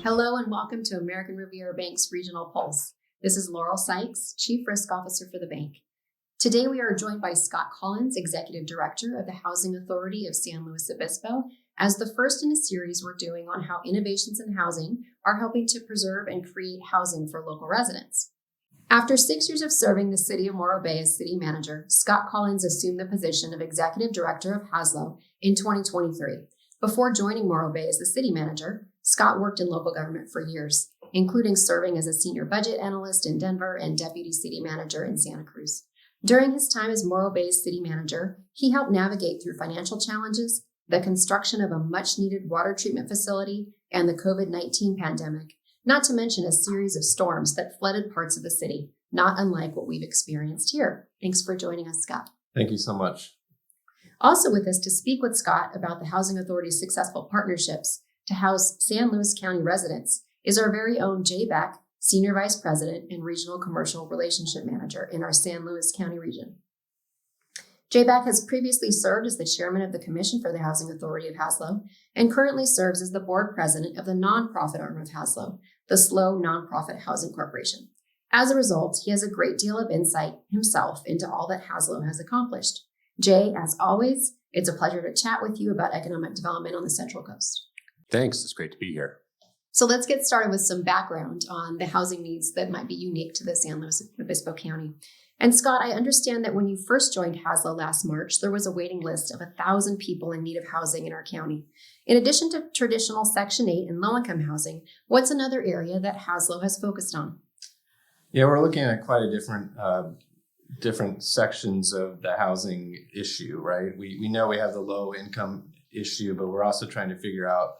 Hello and welcome to American Riviera Bank's Regional Pulse. This is Laurel Sykes, Chief Risk Officer for the bank. Today we are joined by Scott Collins, Executive Director of the Housing Authority of San Luis Obispo, as the first in a series we're doing on how innovations in housing are helping to preserve and create housing for local residents. After 6 years of serving the city of Morro Bay as city manager, Scott Collins assumed the position of Executive Director of HASLO in 2023. Before joining Morro Bay as the city manager, Scott worked in local government for years, including serving as a senior budget analyst in Denver and deputy city manager in Santa Cruz. During his time as Morro Bay's city manager, he helped navigate through financial challenges, the construction of a much-needed water treatment facility, and the COVID-19 pandemic, not to mention a series of storms that flooded parts of the city, not unlike what we've experienced here. Thanks for joining us, Scott. Thank you so much. Also with us to speak with Scott about the Housing Authority's successful partnerships to house San Luis County residents is our very own Jay Beck, Senior Vice President and Regional Commercial Relationship Manager in our San Luis County region. Jay Beck has previously served as the Chairman of the Commission for the Housing Authority of HASLO and currently serves as the Board President of the nonprofit arm of HASLO, the SLO Nonprofit Housing Corporation. As a result, he has a great deal of insight himself into all that HASLO has accomplished. Jay, as always, it's a pleasure to chat with you about economic development on the Central Coast. Thanks. It's great to be here. So let's get started with some background on the housing needs that might be unique to the San Luis Obispo County. And Scott, I understand that when you first joined HASLO last March, there was a waiting list of 1,000 people in need of housing in our county. In addition to traditional Section 8 and low-income housing, what's another area that HASLO has focused on? Yeah, we're looking at quite a different sections of the housing issue, right? We know we have the low income issue, but we're also trying to figure out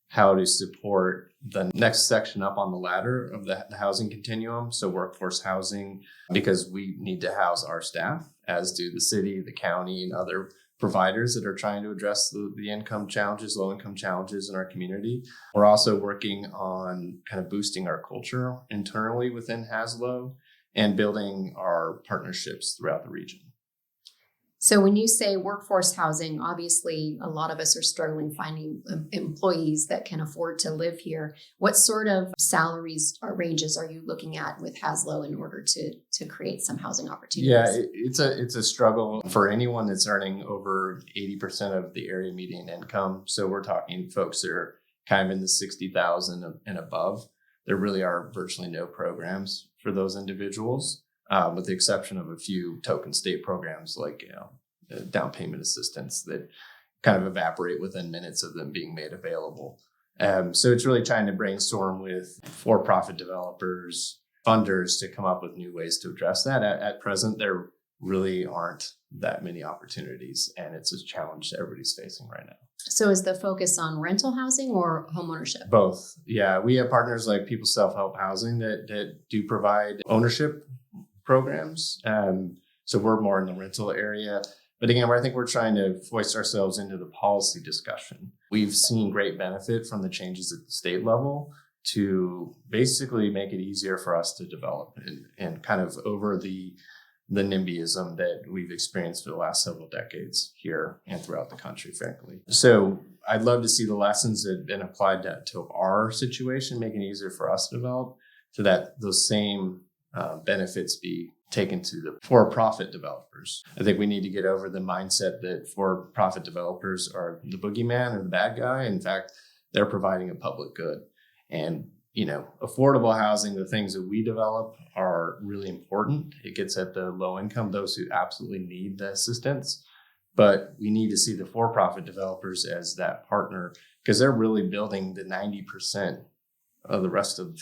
how to support the next section up on the ladder of the housing continuum. So workforce housing, because we need to house our staff, as do the city, the county, and other providers that are trying to address the income challenges, low income challenges in our community. We're also working on kind of boosting our culture internally within HASLO and building our partnerships throughout the region. So when you say workforce housing, obviously a lot of us are struggling finding employees that can afford to live here. What sort of salaries or ranges are you looking at with HASLO in order to create some housing opportunities? Yeah, it's a struggle for anyone that's earning over 80% of the area median income. So we're talking folks that are kind of in the 60,000 and above. There really are virtually no programs for those individuals, with the exception of a few token state programs like down payment assistance that kind of evaporate within minutes of them being made available. So it's really trying to brainstorm with for-profit developers, funders to come up with new ways to address that. At present, there really aren't that many opportunities, and it's a challenge that everybody's facing right now. So is the focus on rental housing or homeownership? Both. Yeah, we have partners like People Self-Help Housing that do provide ownership programs. So we're more in the rental area. But again, I think we're trying to voice ourselves into the policy discussion. We've seen great benefit from the changes at the state level to basically make it easier for us to develop and kind of over the NIMBYism that we've experienced for the last several decades here and throughout the country, frankly. So I'd love to see the lessons that have been applied to our situation, making it easier for us to develop, so that those same benefits be taken to the for-profit developers. I think we need to get over the mindset that for-profit developers are the boogeyman or the bad guy. In fact, they're providing a public good. And affordable housing, the things that we develop are really important. It gets at the low income, those who absolutely need the assistance. But we need to see the for-profit developers as that partner, because they're really building the 90% of the rest of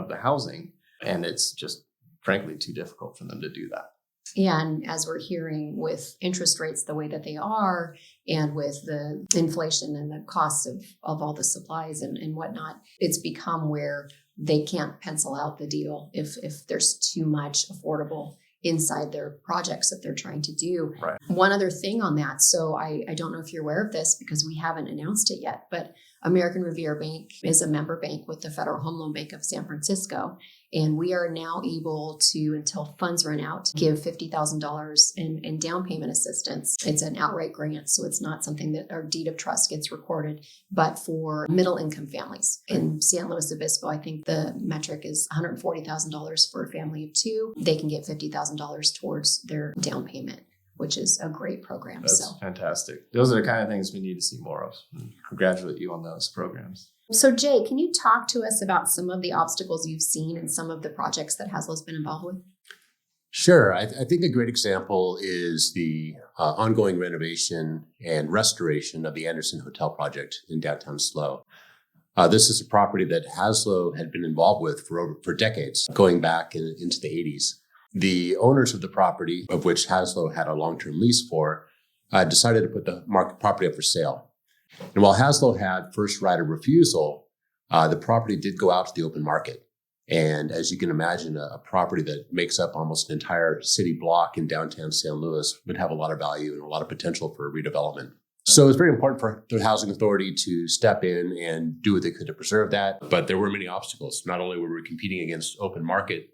the housing. And it's just, frankly, too difficult for them to do that. Yeah, and as we're hearing with interest rates the way that they are, and with the inflation and the cost of all the supplies and whatnot, it's become where they can't pencil out the deal if there's too much affordable inside their projects that they're trying to do. Right. One other thing on that, so I don't know if you're aware of this because we haven't announced it yet, but American Riviera Bank is a member bank with the Federal Home Loan Bank of San Francisco. And we are now able to, until funds run out, give $50,000 in down payment assistance. It's an outright grant, so it's not something that our deed of trust gets recorded, but for middle income families. In San Luis Obispo, I think the metric is $140,000 for a family of two. They can get $50,000 towards their down payment, which is a great program. That's fantastic. Those are the kind of things we need to see more of. Congratulate you on those programs. So Jay, can you talk to us about some of the obstacles you've seen in some of the projects that HASLO's been involved with? Sure. I think a great example is the ongoing renovation and restoration of the Anderson Hotel project in downtown SLO. This is a property that HASLO had been involved with for decades, going back into the 80s. The owners of the property, of which HASLO had a long-term lease for, decided to put the property up for sale. And while HASLO had first right of refusal, the property did go out to the open market. And as you can imagine, a property that makes up almost an entire city block in downtown San Luis would have a lot of value and a lot of potential for redevelopment. So it's very important for the housing authority to step in and do what they could to preserve that. But there were many obstacles. Not only were we competing against open market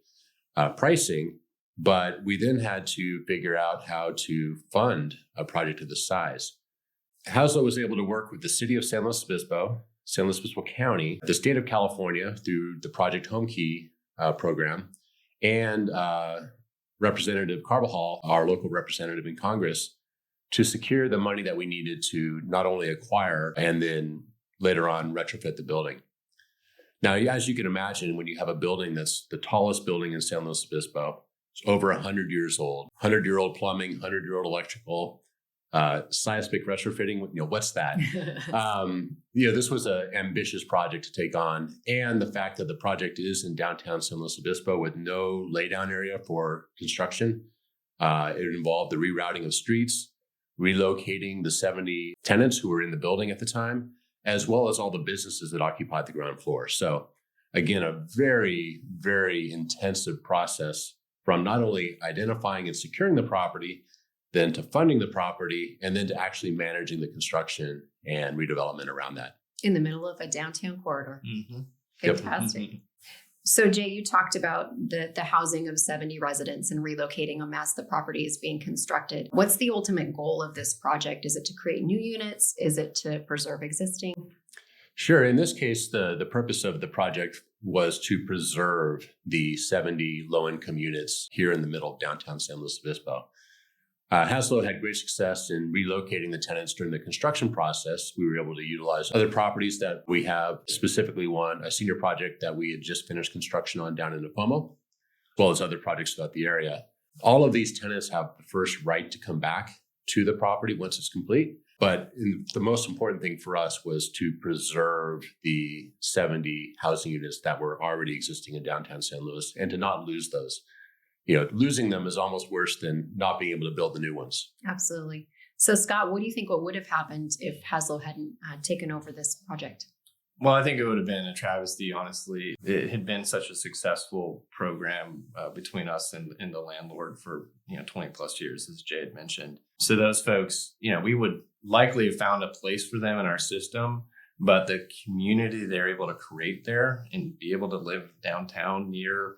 pricing, but we then had to figure out how to fund a project of this size. HASLO was able to work with the city of San Luis Obispo, San Luis Obispo County, the state of California through the Project Home Key program, and Representative Carbajal, our local representative in Congress, to secure the money that we needed to not only acquire and then later on retrofit the building. Now, as you can imagine, when you have a building that's the tallest building in San Luis Obispo, it's over 100 years old, 100-year-old plumbing, 100-year-old electrical, seismic retrofitting, what's that? This was an ambitious project to take on. And the fact that the project is in downtown San Luis Obispo with no laydown area for construction, it involved the rerouting of streets, relocating the 70 tenants who were in the building at the time, as well as all the businesses that occupied the ground floor. So again, a very, very intensive process from not only identifying and securing the property, then to funding the property, and then to actually managing the construction and redevelopment around that. In the middle of a downtown corridor. Mm-hmm. Fantastic. Yep. So Jay, you talked about the housing of 70 residents and relocating them as the property is being constructed. What's the ultimate goal of this project? Is it to create new units? Is it to preserve existing? Sure. In this case, the purpose of the project was to preserve the 70 low-income units here in the middle of downtown San Luis Obispo. HASLO had great success in relocating the tenants during the construction process. We were able to utilize other properties that we have, specifically one, a senior project that we had just finished construction on down in Napomo, as well as other projects throughout the area. All of these tenants have the first right to come back to the property once it's complete. But the most important thing for us was to preserve the 70 housing units that were already existing in downtown San Luis and to not lose those. Losing them is almost worse than not being able to build the new ones. Absolutely. So Scott, what do you think what would have happened if HASLO hadn't taken over this project? Well, I think it would have been a travesty, honestly. It had been such a successful program between us and the landlord for 20 plus years, as Jay had mentioned. So those folks, we would likely have found a place for them in our system, but the community they're able to create there and be able to live downtown near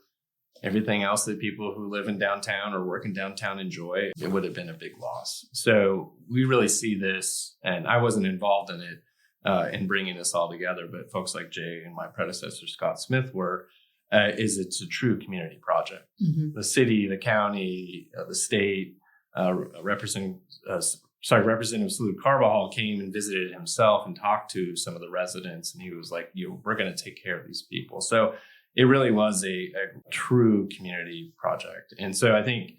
everything else that people who live in downtown or work in downtown enjoy, it would have been a big loss. So we really see this, and I wasn't involved in it in bringing this all together, but folks like Jay and my predecessor, Scott Smith, were, it's a true community project. Mm-hmm. The city, the county, the state, Representative Salud Carbajal came and visited himself and talked to some of the residents, and he was like, we're going to take care of these people. So it really was a true community project. And so I think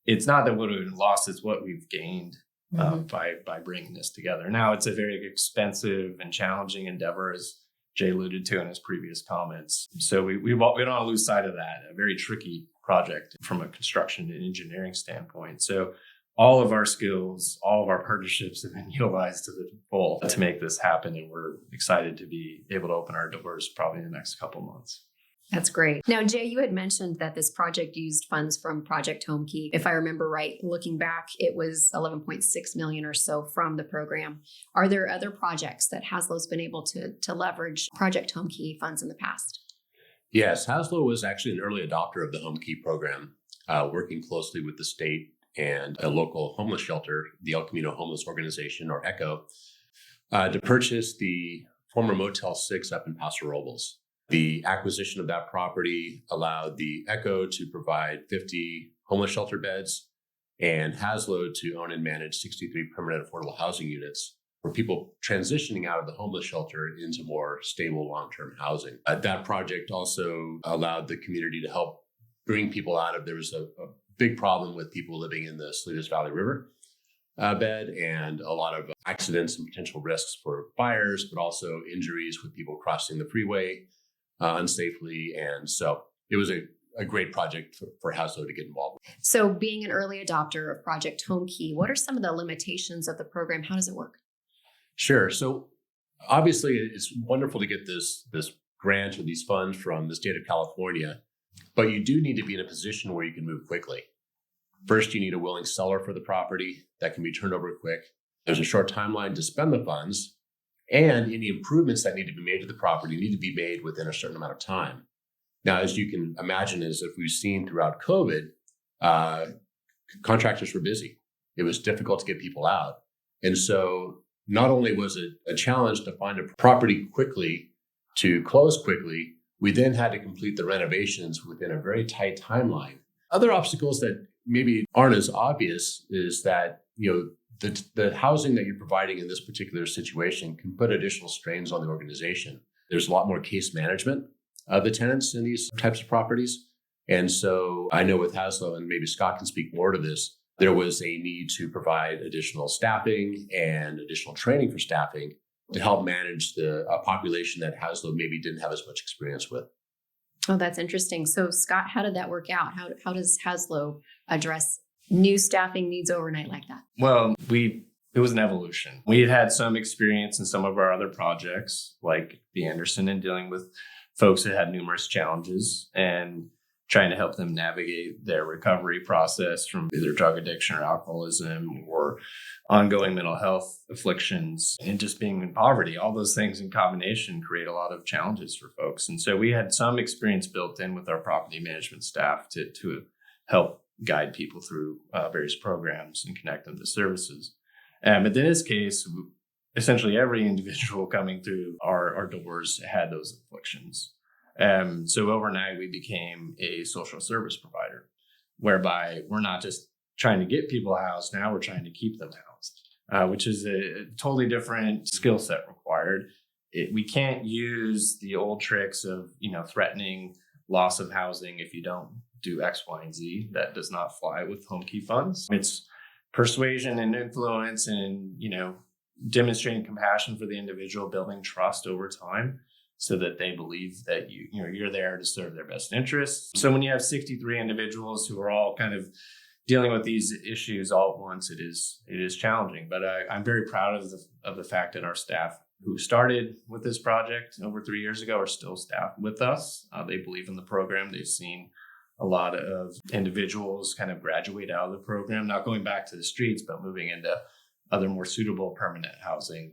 it's not that what we've lost, it's what we've gained by bringing this together. Now, it's a very expensive and challenging endeavor, as Jay alluded to in his previous comments. So we don't want to lose sight of that. A very tricky project from a construction and engineering standpoint. So all of our skills, all of our partnerships have been utilized to the full to make this happen. And we're excited to be able to open our doors probably in the next couple of months. That's great. Now, Jay, you had mentioned that this project used funds from Project Home Key. If I remember right, looking back, it was $11.6 million or so from the program. Are there other projects that HASLO's been able to leverage Project Home Key funds in the past? Yes, HASLO was actually an early adopter of the Home Key program, working closely with the state and a local homeless shelter, the El Camino Homeless Organization, or ECHO, to purchase the former Motel 6 up in Paso Robles. The acquisition of that property allowed the ECHO to provide 50 homeless shelter beds and HASLO to own and manage 63 permanent affordable housing units for people transitioning out of the homeless shelter into more stable long-term housing. That project also allowed the community to help bring people out of, there was a big problem with people living in the Salinas Valley River bed, and a lot of accidents and potential risks for fires, but also injuries with people crossing the freeway unsafely. And so it was a great project for HASLO to get involved with. So being an early adopter of Project Home Key, what are some of the limitations of the program? How does it work? Sure. So obviously it's wonderful to get this grant or these funds from the state of California, but you do need to be in a position where you can move quickly. First, you need a willing seller for the property that can be turned over quick. There's a short timeline to spend the funds, and any improvements that need to be made to the property need to be made within a certain amount of time. Now, as you can imagine, as if we've seen throughout COVID, contractors were busy. It was difficult to get people out. And so not only was it a challenge to find a property quickly, to close quickly, we then had to complete the renovations within a very tight timeline. Other obstacles that maybe aren't as obvious is that, the housing that you're providing in this particular situation can put additional strains on the organization. There's a lot more case management of the tenants in these types of properties. And so I know with HASLO, and maybe Scott can speak more to this, there was a need to provide additional staffing and additional training for staffing to help manage the population that HASLO maybe didn't have as much experience with. Oh, that's interesting. So Scott, how did that work out? How does HASLO address new staffing needs overnight like that? Well, it was an evolution. We had some experience in some of our other projects, like the Anderson, in dealing with folks that had numerous challenges and trying to help them navigate their recovery process from either drug addiction or alcoholism or ongoing mental health afflictions and just being in poverty. All those things in combination create a lot of challenges for folks. And so we had some experience built in with our property management staff to help guide people through various programs and connect them to services. But in this case, essentially every individual coming through our doors had those afflictions. So overnight, we became a social service provider, whereby we're not just trying to get people housed. Now we're trying to keep them housed, which is a totally different skill set required. We can't use the old tricks of, threatening loss of housing if you don't do X, Y, and Z. That does not fly with Home Key funds. It's persuasion and influence and, demonstrating compassion for the individual, building trust over time, so that they believe that you're there to serve their best interests. So when you have 63 individuals who are all kind of dealing with these issues all at once, it is challenging. But I'm very proud of the fact that our staff who started with this project over 3 years ago are still staff with us. They believe in the program. They've seen a lot of individuals kind of graduate out of the program, not going back to the streets, but moving into other more suitable permanent housing.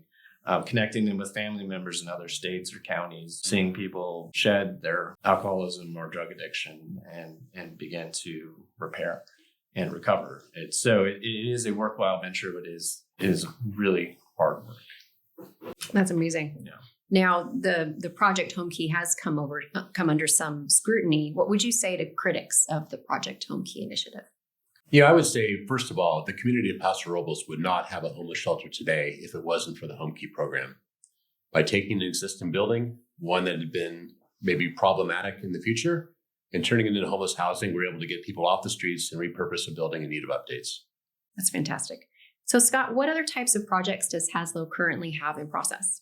Connecting them with family members in other states or counties, seeing people shed their alcoholism or drug addiction and begin to repair and recover. It is a worthwhile venture, but it is really hard work. That's amazing. Yeah. Now, the Project Home Key has come under some scrutiny. What would you say to critics of the Project Home Key initiative? I would say, first of all, the community of Paso Robles would not have a homeless shelter today if it wasn't for the Home Key program. By taking an existing building, one that had been maybe problematic in the future, and turning it into homeless housing, we're able to get people off the streets and repurpose a building in need of updates. That's fantastic. So, Scott, what other types of projects does HASLO currently have in process?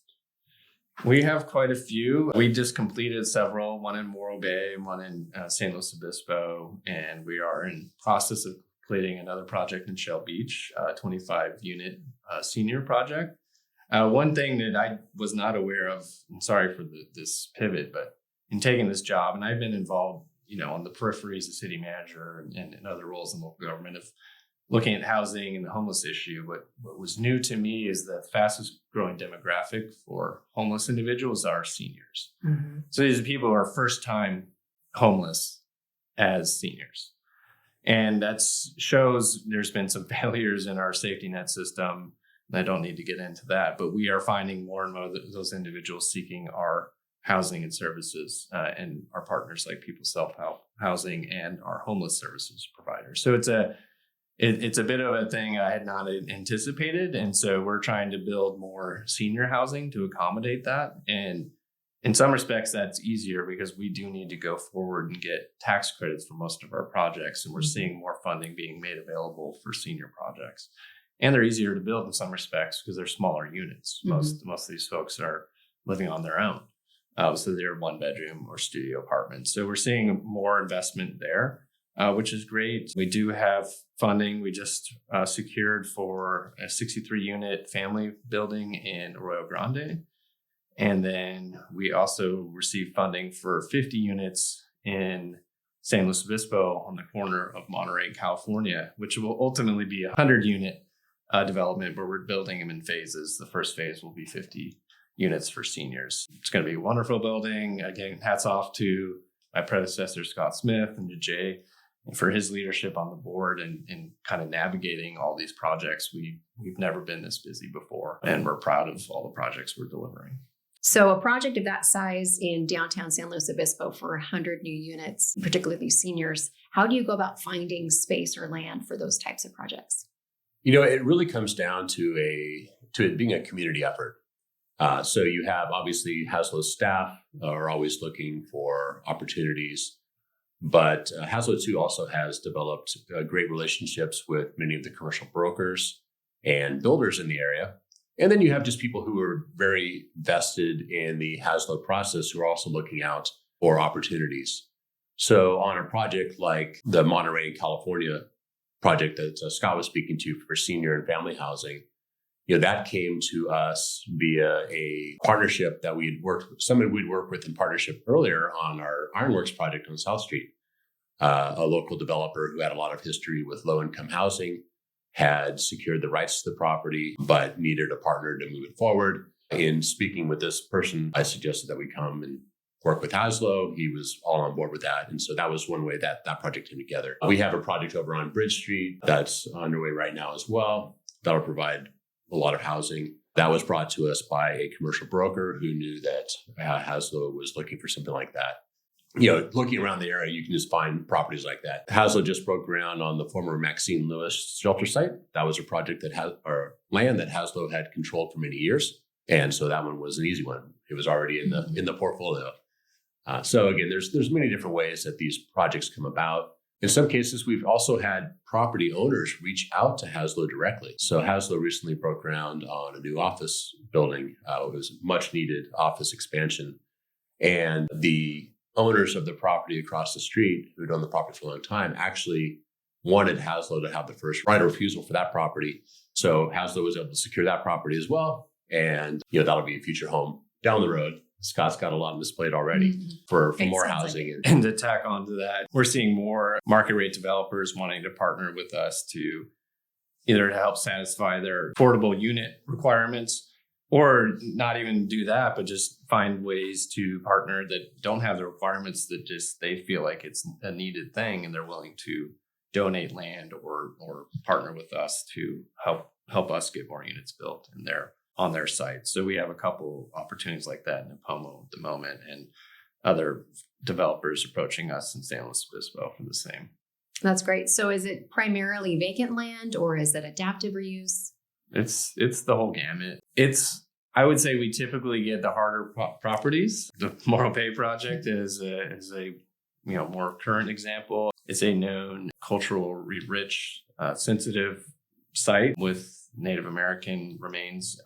We have quite a few. We just completed several, one in Morro Bay, one in San Luis Obispo, and we are in process of completing another project in Shell Beach, a 25-unit senior project. One thing that I was not aware of, I'm sorry for this pivot, but in taking this job, and I've been involved, on the periphery as a city manager and in other roles in local government, of looking at housing and the homeless issue, what was new to me is the fastest growing demographic for homeless individuals are seniors. Mm-hmm. So these are people who are first time homeless as seniors. And that shows there's been some failures in our safety net system. I don't need to get into that, but we are finding more and more of those individuals seeking our housing and services, and our partners like People Self Housing and our homeless services providers. So it's a bit of a thing I had not anticipated. And so we're trying to build more senior housing to accommodate that. And in some respects, that's easier because we do need to go forward and get tax credits for most of our projects. And we're seeing more funding being made available for senior projects. And they're easier to build in some respects because they're smaller units. Mm-hmm. Most of these folks are living on their own. So they're 1-bedroom or studio apartments. So we're seeing more investment there, which is great. We do have funding. We just secured for a 63-unit family building in Arroyo Grande. And then we also received funding for 50 units in San Luis Obispo on the corner of Monterey, California, which will ultimately be a 100-unit development, but we're building them in phases. The first phase will be 50 units for seniors. It's going to be a wonderful building. Again, hats off to my predecessor, Scott Smith, and to Jay for his leadership on the board and kind of navigating all these projects. We've never been this busy before, and we're proud of all the projects we're delivering. So a project of that size in downtown San Luis Obispo for 100 new units, particularly seniors, how do you go about finding space or land for those types of projects? It really comes down to it being a community effort. So you have, obviously, HASLO staff are always looking for opportunities, but HASLO too also has developed great relationships with many of the commercial brokers and builders in the area. And then you have just people who are very vested in the HASLO process who are also looking out for opportunities. So on a project like the Monterey, California project that Scott was speaking to for senior and family housing, that came to us via a partnership that we had worked with, someone we'd worked with in partnership earlier on our Ironworks project on South Street. A local developer who had a lot of history with low-income housing had secured the rights to the property, but needed a partner to move it forward. In speaking with this person, I suggested that we come and work with HASLO. He was all on board with that. And so that was one way that project came together. We have a project over on Bridge Street that's underway right now as well. That'll provide a lot of housing. That was brought to us by a commercial broker who knew that HASLO was looking for something like that. Looking around the area, you can just find properties like that. HASLO just broke ground on the former Maxine Lewis shelter site. That was a project that land that HASLO had controlled for many years. And so that one was an easy one. It was already in the portfolio. So again, there's many different ways that these projects come about. In some cases, we've also had property owners reach out to HASLO directly. So HASLO recently broke ground on a new office building. It was much needed office expansion. And the owners of the property across the street who'd owned the property for a long time actually wanted HASLO to have the first right of refusal for that property. So HASLO was able to secure that property as well. And, that'll be a future home down the road. Scott's got a lot on his plate already for more housing. And to tack onto that, we're seeing more market rate developers wanting to partner with us to either to help satisfy their affordable unit requirements, or not even do that, but just find ways to partner that don't have the requirements, that just they feel like it's a needed thing and they're willing to donate land or partner with us to help us get more units built on their site. So we have a couple opportunities like that in Pomo at the moment, and other developers approaching us in San Luis Obispo for the same. That's great. So is it primarily vacant land or is it adaptive reuse? It's the whole gamut. I would say we typically get the harder properties. The Morro Bay project is a more current example. It's a known culturally rich, sensitive site with Native American remains.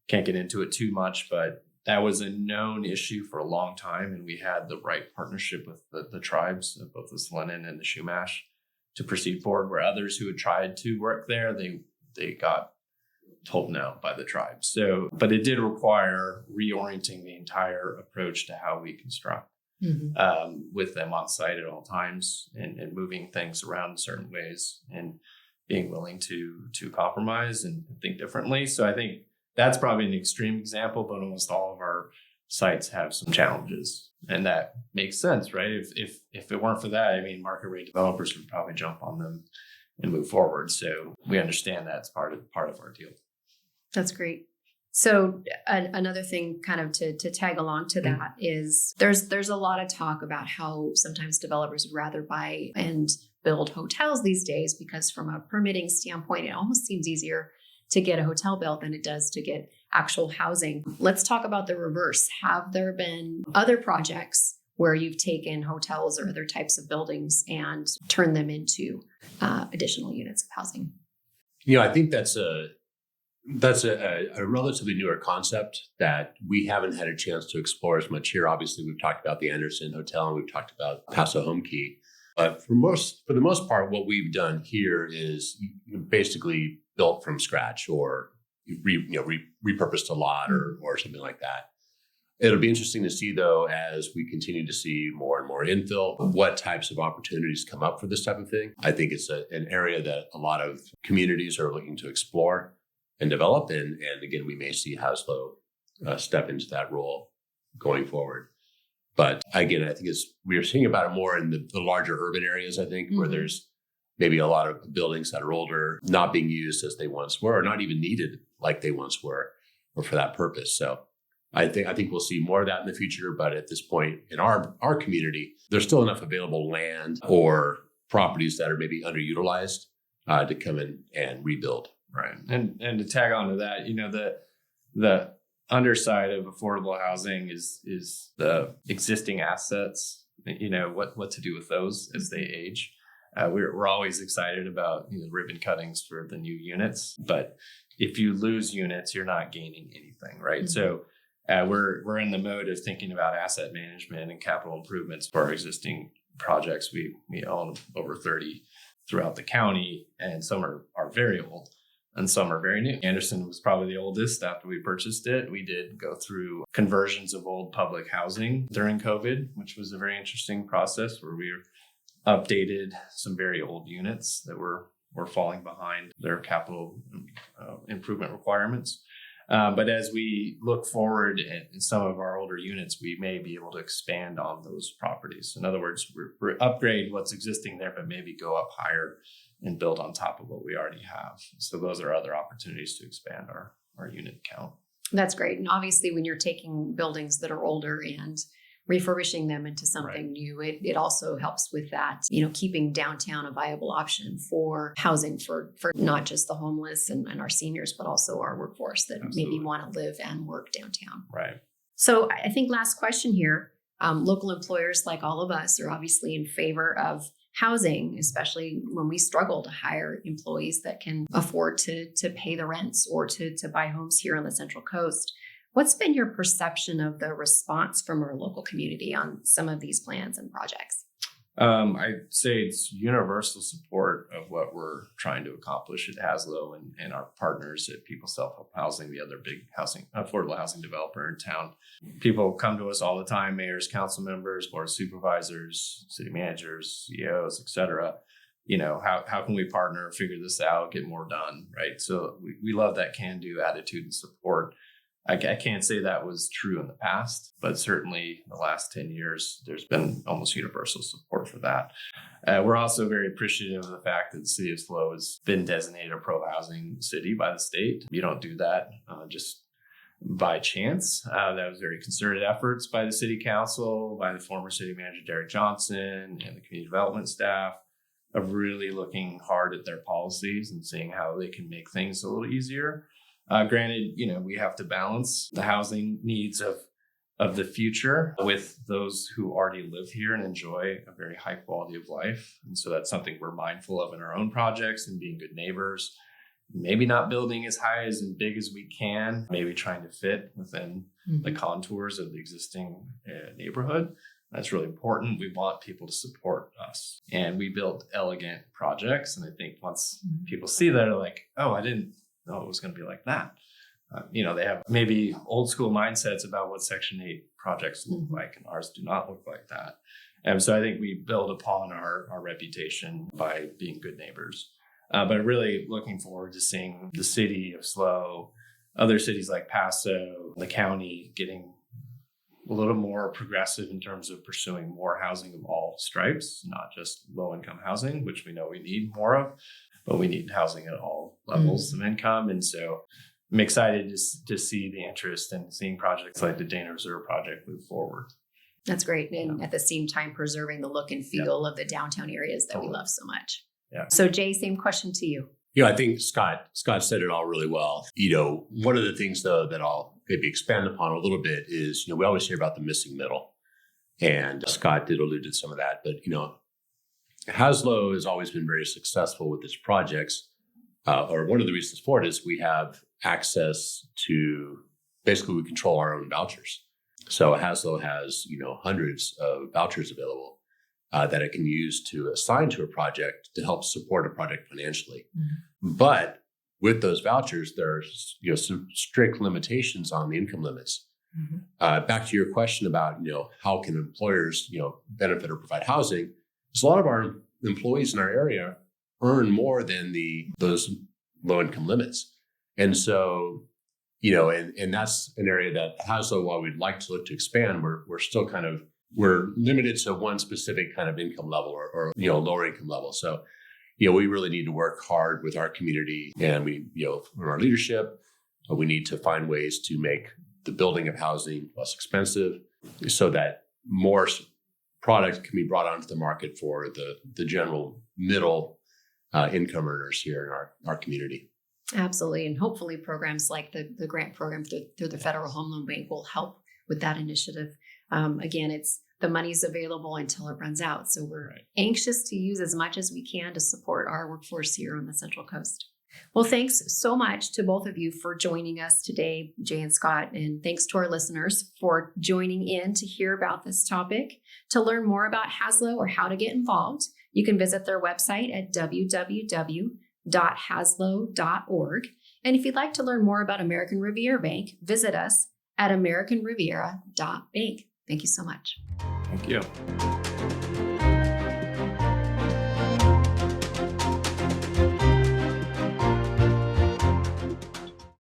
Can't get into it too much, but that was a known issue for a long time, and we had the right partnership with the tribes, both the Selenin and the Chumash, to proceed forward. Where others who had tried to work there, they got told no by the tribes. So, but it did require reorienting the entire approach to how we construct with them on site at all times, and moving things around in certain ways. And being willing to compromise and think differently. So I think that's probably an extreme example, but almost all of our sites have some challenges, and that makes sense, right? If it weren't for that, I mean, market rate developers would probably jump on them and move forward. So we understand that's part of our deal. That's great. So another thing kind of to tag along to that is there's a lot of talk about how sometimes developers would rather buy and build hotels these days because from a permitting standpoint, it almost seems easier to get a hotel built than it does to get actual housing. Let's talk about the reverse. Have there been other projects where you've taken hotels or other types of buildings and turned them into additional units of housing? I think that's a relatively newer concept that we haven't had a chance to explore as much here. Obviously, we've talked about the Anderson Hotel and we've talked about HASLO Home Key. But for the most part, what we've done here is basically built from scratch or repurposed a lot or something like that. It'll be interesting to see, though, as we continue to see more and more infill, what types of opportunities come up for this type of thing. I think it's an area that a lot of communities are looking to explore and develop. And again, we may see HASLO step into that role going forward. But again, I think we are seeing about it more in the larger urban areas, I think, where there's maybe a lot of buildings that are older, not being used as they once were, or not even needed like they once were, or for that purpose. So I think we'll see more of that in the future. But at this point in our community, there's still enough available land or properties that are maybe underutilized to come in and rebuild. Right. And to tag on to that, the underside of affordable housing is the existing assets, what to do with those as they age. We're always excited about ribbon cuttings for the new units, but if you lose units, you're not gaining anything, right? Mm-hmm. So we're in the mode of thinking about asset management and capital improvements for our existing projects. We own over 30 throughout the county, and some are very old and some are very new. Anderson was probably the oldest after we purchased it. We did go through conversions of old public housing during COVID, which was a very interesting process where we updated some very old units that were falling behind their capital improvement requirements. But as we look forward in some of our older units, we may be able to expand on those properties. In other words, we're upgrade what's existing there, but maybe go up higher and build on top of what we already have. So those are other opportunities to expand our unit count. That's great. And obviously, when you're taking buildings that are older and refurbishing them into something new, it also helps with that, keeping downtown a viable option for housing for not just the homeless and our seniors, but also our workforce that maybe want to live and work downtown. Right. So I think last question here, local employers like all of us are obviously in favor of housing, especially when we struggle to hire employees that can afford to pay the rents or to buy homes here on the Central Coast. What's been your perception of the response from our local community on some of these plans and projects? I'd say it's universal support of what we're trying to accomplish at HASLO and our partners at People Self-Help Housing, the other big affordable housing developer in town. People come to us all the time, mayors, council members, board of supervisors, city managers, CEOs, et cetera. How can we partner, figure this out, get more done, right? So we love that can-do attitude and support. I can't say that was true in the past, but certainly in the last 10 years, there's been almost universal support for that. We're also very appreciative of the fact that the city of SLO has been designated a pro-housing city by the state. You don't do that just by chance. That was very concerted efforts by the city council, by the former city manager, Derek Johnson, and the community development staff of really looking hard at their policies and seeing how they can make things a little easier. Granted, we have to balance the housing needs of the future with those who already live here and enjoy a very high quality of life. And so that's something we're mindful of in our own projects and being good neighbors. Maybe not building as high as and big as we can, maybe trying to fit within the contours of the existing neighborhood. That's really important. We want people to support us. And we build elegant projects. And I think once people see that, they're like, oh, I didn't know it was going to be like that. They have maybe old school mindsets about what Section 8 projects look like, and ours do not look like that. And so I think we build upon our reputation by being good neighbors. But really looking forward to seeing the city of SLO, other cities like Paso, the county getting a little more progressive in terms of pursuing more housing of all stripes, not just low-income housing, which we know we need more of, but we need housing at all levels of income. And so I'm excited to see the interest in seeing projects like the Dana Reserve project move forward. That's great. And at the same time, preserving the look and feel of the downtown areas that we love so much. Yeah. So Jay, same question to you. I think Scott said it all really well. One of the things though that I'll maybe expand upon a little bit is, we always hear about the missing middle, and Scott did allude to some of that. But HASLO has always been very successful with its projects, or one of the reasons for it is we have access to, basically we control our own vouchers. So HASLO has hundreds of vouchers available that it can use to assign to a project to help support a project financially. Mm-hmm. But with those vouchers, there's some strict limitations on the income limits. Mm-hmm. Back to your question about how can employers benefit or provide housing, because a lot of our employees in our area earn more than those low income limits, and so and that's an area that HASLO, while we'd like to look to expand, we're still we're limited to one specific kind of income level or lower income level. So, we really need to work hard with our community, and we, from our leadership, we need to find ways to make the building of housing less expensive so that more product can be brought onto the market for the general middle income earners here in our community. Absolutely. And hopefully programs like the grant program through the Federal Home Loan Bank will help with that initiative. Again, it's the money's available until it runs out. So we're anxious to use as much as we can to support our workforce here on the Central Coast. Well, thanks so much to both of you for joining us today, Jay and Scott. And thanks to our listeners for joining in to hear about this topic. To learn more about HASLO or how to get involved, you can visit their website at www.haslo.org. And if you'd like to learn more about American Riviera Bank, visit us at americanriviera.bank. Thank you so much. Thank you.